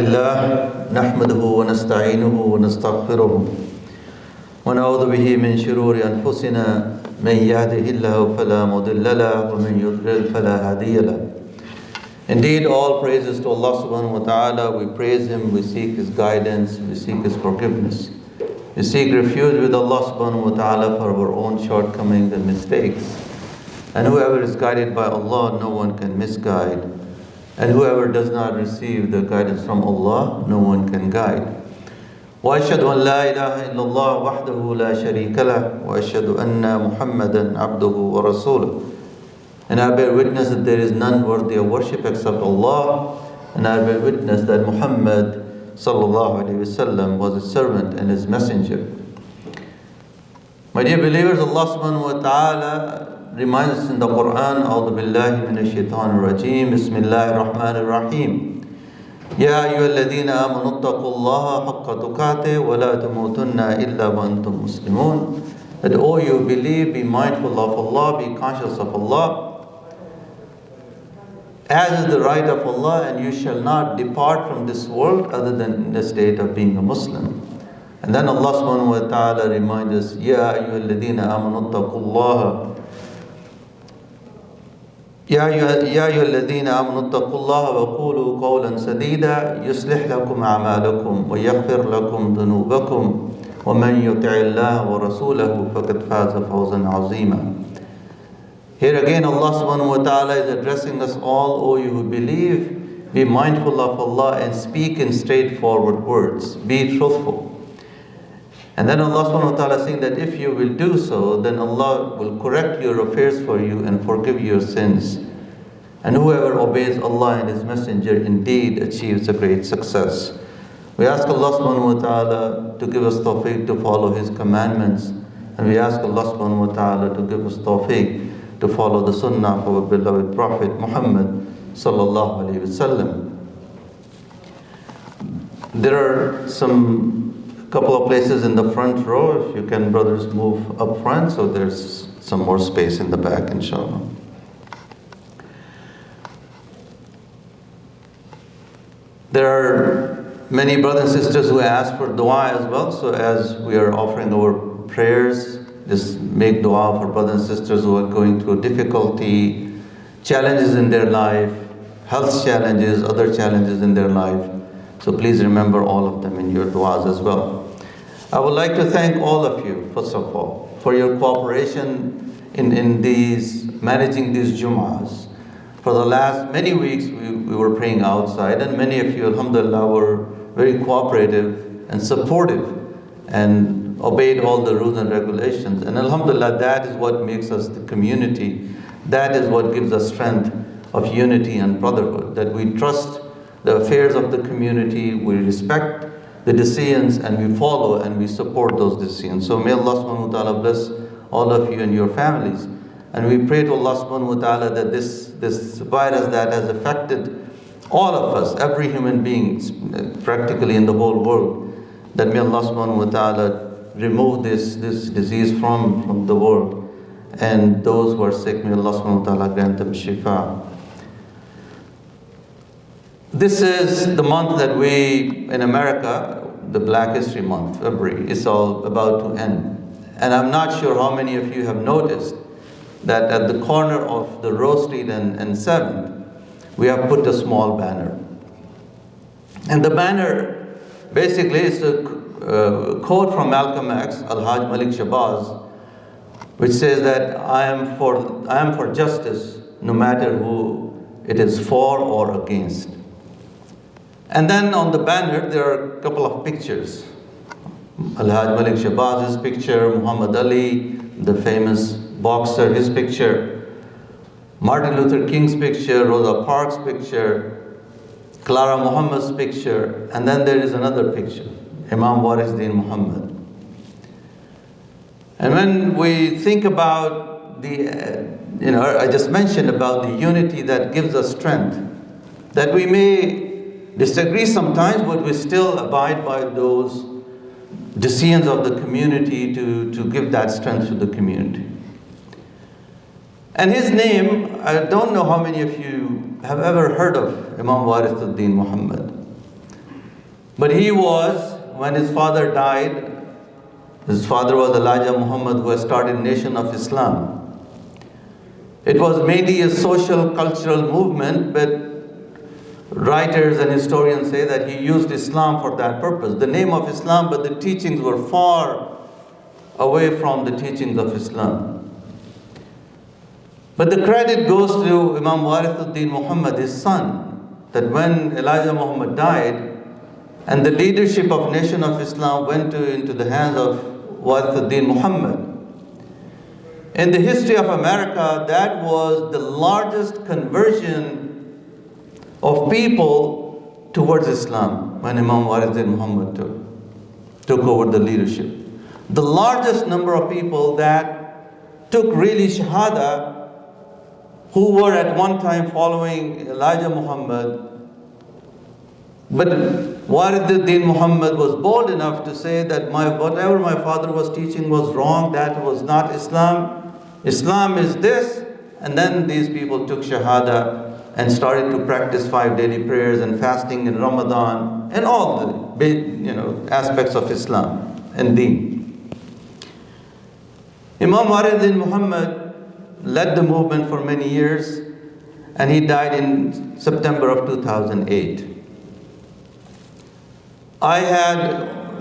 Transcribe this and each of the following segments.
لله نحمده ونستعينه ونستغفره ونعوذ به من شرور أنفسنا من يهده الله فلا مضل له ومن يضلل فلا هادي له. Indeed, all praises to Allah subhanahu wa ta'ala. We praise Him, we seek His guidance, we seek His forgiveness. We seek refuge with Allah subhanahu wa ta'ala for our own shortcomings and mistakes. And whoever is guided by Allah, no one can misguide. And whoever does not receive the guidance from Allah, no one can guide. وأشهد أن لا إله إلا الله وحده لا شريك له وأشهد أن محمدا عبده ورسوله. And I bear witness that there is none worthy of worship except Allah. And I bear witness that Muhammad sallallahu alaihi wasallam was his servant and his messenger. My dear believers, Allah subhanahu wa ta'ala reminds us in the Quran, أعوذ بالله من الشيطان الرجيم بسم الله الرحمن الرحيم يا أيها الذين آمنوا اتقوا الله حق تقاته ولا تموتن إلا وأنتم مسلمون. That all you believe, be mindful of Allah, be conscious of Allah, as is the right of Allah, and you shall not depart from this world other than in the state of being a Muslim. And then Allah subhanahu wa ta'ala reminds us, يا أيها الذين آمنوا اتقوا الله يا أيها الذين آمنوا اتقوا الله وقولوا قولا سديدا يصلح لكم أعمالكم ويغفر لكم ذنوبكم ومن يطع الله ورسوله فقد فاز فوزا عظيما. Here again Allah subhanahu wa ta'ala is addressing us all, O you who believe, be mindful of Allah and speak in straightforward words, be truthful. And then Allah subhanahu wa ta'ala is saying that if you will do so, then Allah will correct your affairs for you and forgive your sins. And whoever obeys Allah and His Messenger indeed achieves a great success. We ask Allah subhanahu wa ta'ala to give us tawfiq to follow His commandments. And we ask Allah subhanahu wa ta'ala to give us tawfiq to follow the sunnah of our beloved Prophet Muhammad sallallahu alayhi wasallam. There are some couple of places in the front row. If you can, brothers, move up front so there's some more space in the back, inshallah. There are many brothers and sisters who ask for dua as well. So as we are offering our prayers, just make dua for brothers and sisters who are going through difficulty, challenges in their life, health challenges, other challenges in their life. So please remember all of them in your du'as as well. I would like to thank all of you, first of all, for your cooperation in these, managing these Jum'ahs. For the last many weeks we were praying outside, and many of you, alhamdulillah, were very cooperative and supportive and obeyed all the rules and regulations. And alhamdulillah, that is what makes us the community. That is what gives us strength of unity and brotherhood, that we trust the affairs of the community, we respect the decisions, and we follow and we support those decisions. So may Allah subhanahu wa ta'ala bless all of you and your families. And we pray to Allah subhanahu wa ta'ala that this virus that has affected all of us, every human being practically in the whole world, that may Allah subhanahu wa ta'ala remove this disease from the world. And those who are sick, may Allah subhanahu wa ta'ala grant them shifa. This is the month that we, in America, the Black History Month, February, is all about to end. And I'm not sure how many of you have noticed that at the corner of the Rose Street and 7th, we have put a small banner. And the banner basically is a quote from Malcolm X, Al-Hajj Malik Shabazz, which says that I am for justice, no matter who it is for or against. And then on the banner there are a couple of pictures. Al-Hajj Malik Shabazz's picture, Muhammad Ali, the famous boxer, his picture, Martin Luther King's picture, Rosa Parks' picture, Clara Muhammad's picture, and then there is another picture, Imam Waristuddin Muhammad. And when we think about I just mentioned about the unity that gives us strength, that we may disagree sometimes, but we still abide by those decisions of the community to give that strength to the community. And his name, I don't know how many of you have ever heard of Imam Waristuddin Muhammad. But when his father died, his father was Elijah Muhammad, who had started Nation of Islam. It was mainly a social, cultural movement, but writers and historians say that he used Islam for that purpose. The name of Islam, but the teachings were far away from the teachings of Islam. But the credit goes to Imam Waristuddin Muhammad, his son, that when Elijah Muhammad died, and the leadership of Nation of Islam went into the hands of Waristuddin Muhammad. In the history of America, that was the largest conversion of people towards Islam when Imam Waristuddin Muhammad took over the leadership. The largest number of people that took really Shahada, who were at one time following Elijah Muhammad. But Waristuddin Muhammad was bold enough to say that whatever my father was teaching was wrong, that was not Islam. Islam is this. And then these people took Shahada and started to practice 5 daily prayers and fasting in Ramadan and all the aspects of Islam and Deen. Imam Waristuddin Muhammad led the movement for many years, and he died in September of 2008. I had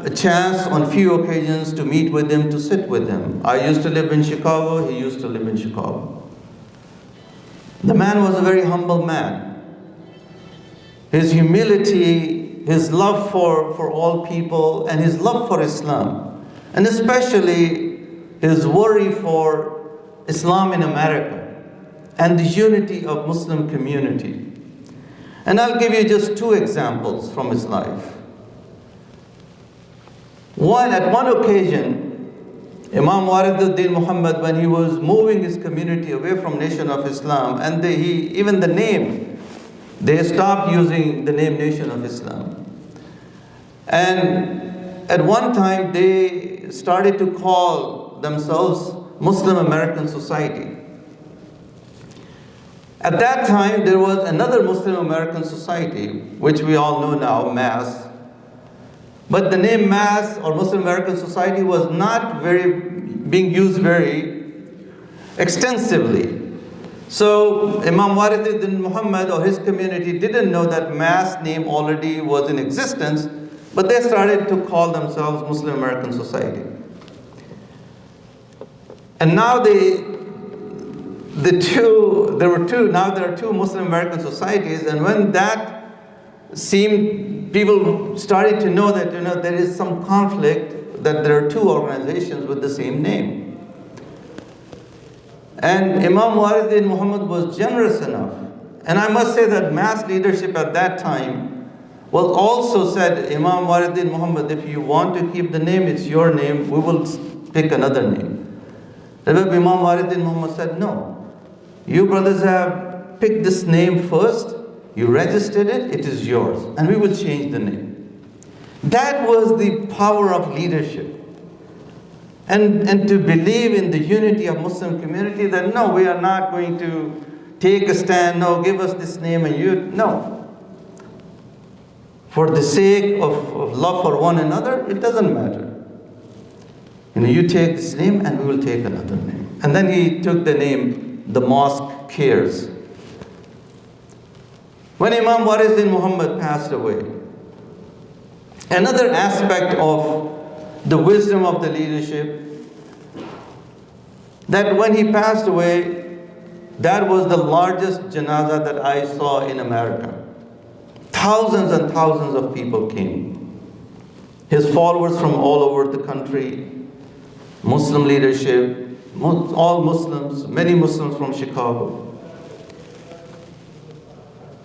a chance on few occasions to meet with him, to sit with him. I used to live in Chicago, he used to live in Chicago. The man was a very humble man. His humility, his love for all people, and his love for Islam, and especially his worry for Islam in America and the unity of Muslim community. And I'll give you just 2 examples from his life. At one occasion, Imam Waristuddin Muhammad, when he was moving his community away from Nation of Islam, and even the name, they stopped using the name Nation of Islam. And at one time, they started to call themselves Muslim American Society. At that time, there was another Muslim American Society, which we all know now, MAS. But the name MAS or Muslim American Society was not being used very extensively. So Imam Waristuddin Muhammad or his community didn't know that MAS name already was in existence, but they started to call themselves Muslim American Society. And now there are 2 Muslim American societies, and when that people started to know that there is some conflict, that there are 2 organizations with the same name. And Imam Waristuddin Muhammad was generous enough, and I must say that MAS leadership at that time was also said, Imam Waristuddin Muhammad, if you want to keep the name, it's your name, we will pick another name. Imam Waristuddin Muhammad said, no, you brothers have picked this name first, you registered it, it is yours, and we will change the name. That was the power of leadership. And to believe in the unity of Muslim community, that no, we are not going to take a stand, no, give us this name and no. For the sake of love for one another, it doesn't matter. You take this name and we will take another name. And then he took the name, The Mosque Cares. When Imam Waristuddin Muhammad passed away, another aspect of the wisdom of the leadership, that when he passed away, that was the largest janazah that I saw in America. Thousands and thousands of people came. His followers from all over the country, Muslim leadership, all Muslims, many Muslims from Chicago.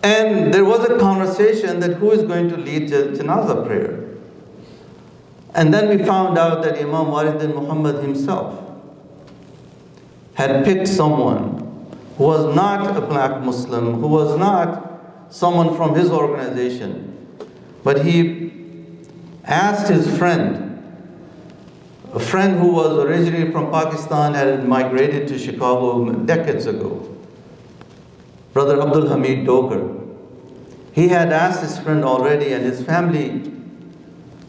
And there was a conversation that who is going to lead janazah prayer. And then we found out that Imam Waristuddin Muhammad himself had picked someone who was not a black Muslim, who was not someone from his organization, but he asked his friend, a friend who was originally from Pakistan, had migrated to Chicago decades ago, Brother Abdul Hamid Doker. He had asked his friend already, and his family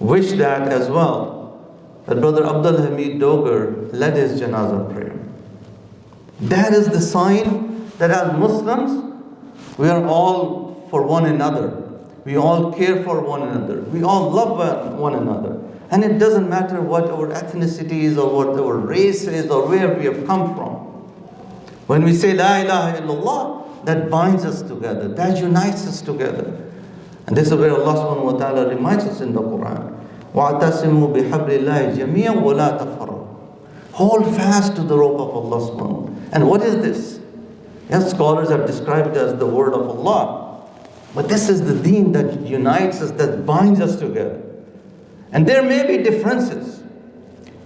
wish that as well, that Brother Abdul Hamid Dogar led his janazah prayer. That is the sign that as Muslims, we are all for one another. We all care for one another. We all love one another. And it doesn't matter what our ethnicity is or what our race is or where we have come from. When we say La ilaha illallah, that binds us together, that unites us together. And this is where Allah subhanahu wa ta'ala reminds us in the Quran. وَاعْتَصِمُوا بِحَبْلِ اللَّهِ جَمِيعًا وَلَا تَفَرَّقُوا. Hold fast to the rope of Allah subhanahu wa ta'ala. And what is this? Yes, scholars have described it as the word of Allah. But this is the deen that unites us, that binds us together. And there may be differences.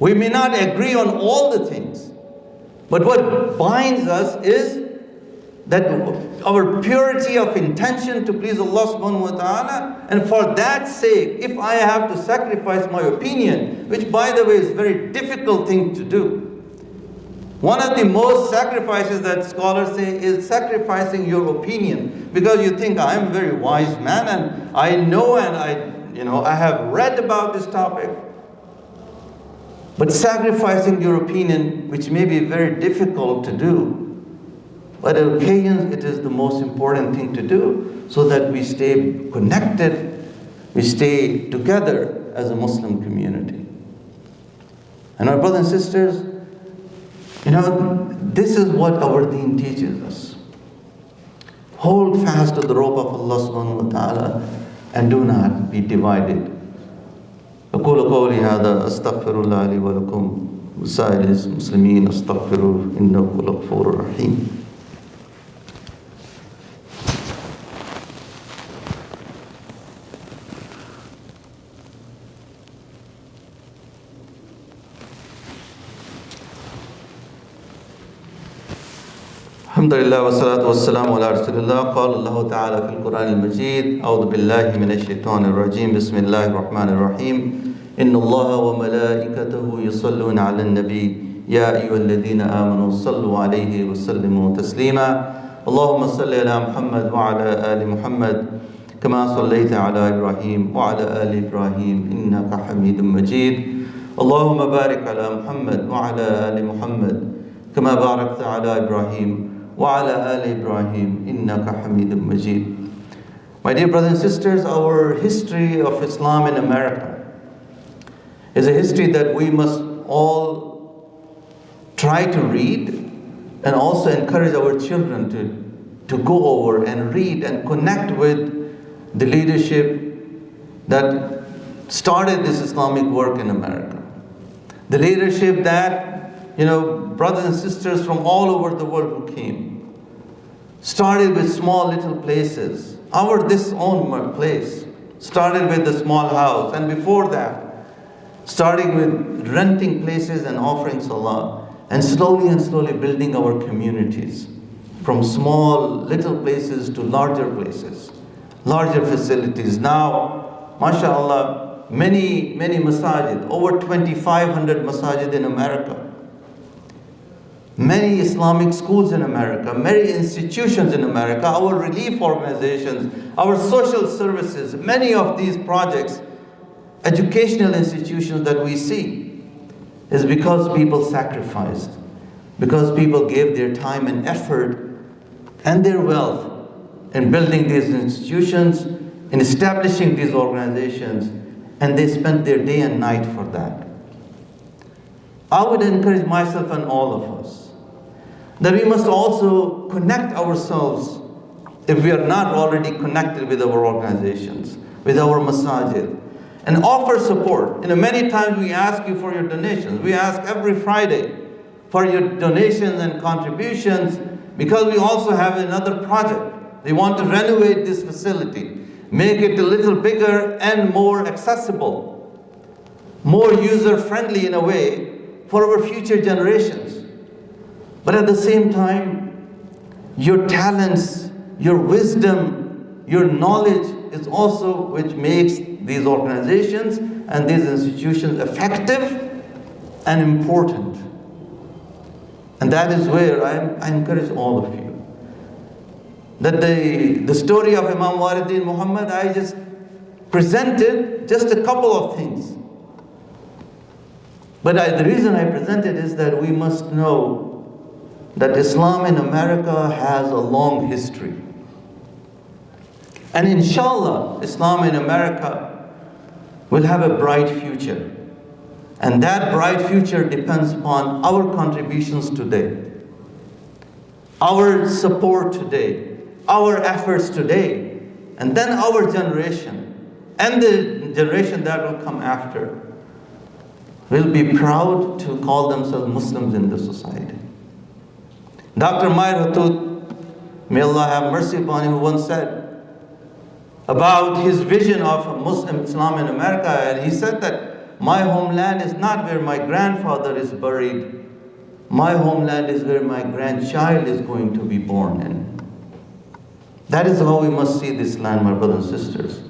We may not agree on all the things. But what binds us is that our purity of intention to please Allah subhanahu wa ta'ala. And for that sake, if I have to sacrifice my opinion, which by the way is a very difficult thing to do. One of the most sacrifices that scholars say is sacrificing your opinion. Because you think, I am a very wise man and I know and I have read about this topic. But sacrificing your opinion, which may be very difficult to do, but on occasions it is the most important thing to do so that we stay connected, we stay together as a Muslim community. And our brothers and sisters, this is what our deen teaches us. Hold fast to the rope of Allah subhanahu wa ta'ala and do not be divided. أقول قولي هذا أستغفر الله لي ولكم وسائر المسلمين أستغفروه إنه هو الغفور الرحيم. الحمد لله والصلاة والسلام على رسول الله. قال الله تعالى في القرآن المجيد أعوذ بالله من الشيطان الرجيم بسم الله الرحمن الرحيم إن الله وملائكته يصلون على النبي يا أيها الذين آمنوا صلوا عليه وسلموا تسليما اللهم صل على محمد وعلى آل محمد كما صليت على إبراهيم وعلى آل إبراهيم إنك حميد مجيد اللهم بارك على محمد وعلى آل محمد كما باركت على إبراهيم وعلى آل إبراهيم إنك حميد مجيد. My dear brothers and sisters, our history of Islam in America is a history that we must all try to read and also encourage our children to go over and read and connect with the leadership that started this Islamic work in America. The leadership that brothers and sisters from all over the world who came. Started with small little places. This own place started with a small house. And before that, starting with renting places and offering salah. And slowly building our communities. From small little places to larger places. Larger facilities. Now, mashallah, many masajid. Over 2,500 masajid in America. Many Islamic schools in America, many institutions in America, our relief organizations, our social services, many of these projects, educational institutions that we see, is because people sacrificed, because people gave their time and effort and their wealth in building these institutions, in establishing these organizations, and they spent their day and night for that. I would encourage myself and all of us that we must also connect ourselves, if we are not already connected with our organizations, with our masajid, and offer support. Many times we ask you for your donations. We ask every Friday for your donations and contributions because we also have another project. We want to renovate this facility, make it a little bigger and more accessible, more user-friendly in a way for our future generations. But at the same time, your talents, your wisdom, your knowledge is also which makes these organizations and these institutions effective and important. And that is where I encourage all of you. That the story of Imam Waristuddin Muhammad, I just presented just a couple of things. But the reason I present it is that we must know that Islam in America has a long history. And inshallah, Islam in America will have a bright future. And that bright future depends upon our contributions today, our support today, our efforts today, and then our generation, and the generation that will come after, will be proud to call themselves Muslims in the society. Dr. Maher Hathout, may Allah have mercy upon him, once said about his vision of Muslim Islam in America, and he said that my homeland is not where my grandfather is buried. My homeland is where my grandchild is going to be born in. That is how we must see this land, my brothers and sisters.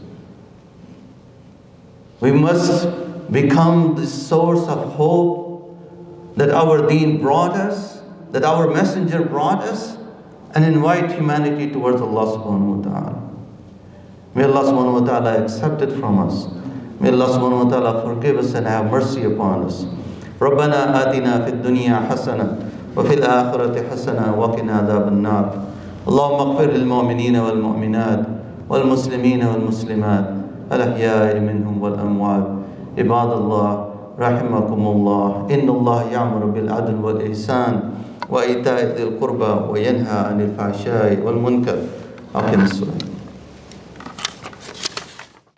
We must become the source of hope that our Deen brought us, that our messenger brought us, and invite humanity towards Allah subhanahu wa ta'ala. May Allah subhanahu wa ta'ala accept it from us. May Allah subhanahu wa ta'ala forgive us and have mercy upon us. رَبَّنَا آتِنَا فِي الدُّنْيَا حَسَنَةً وَفِي الْآخِرَةِ حَسَنَةً وَقِنَا عَذَابَ النَّارِ اللهم اغفر للمؤمنين والمؤمنات والمسلمين والمسلمات الأحياء منهم والأموات عباد الله رحمكم الله إن الله يأمر بالعدل والإحسان وإيتاء ذي القربى وينهى عن الفحشاء والمنكر أقم الصلاة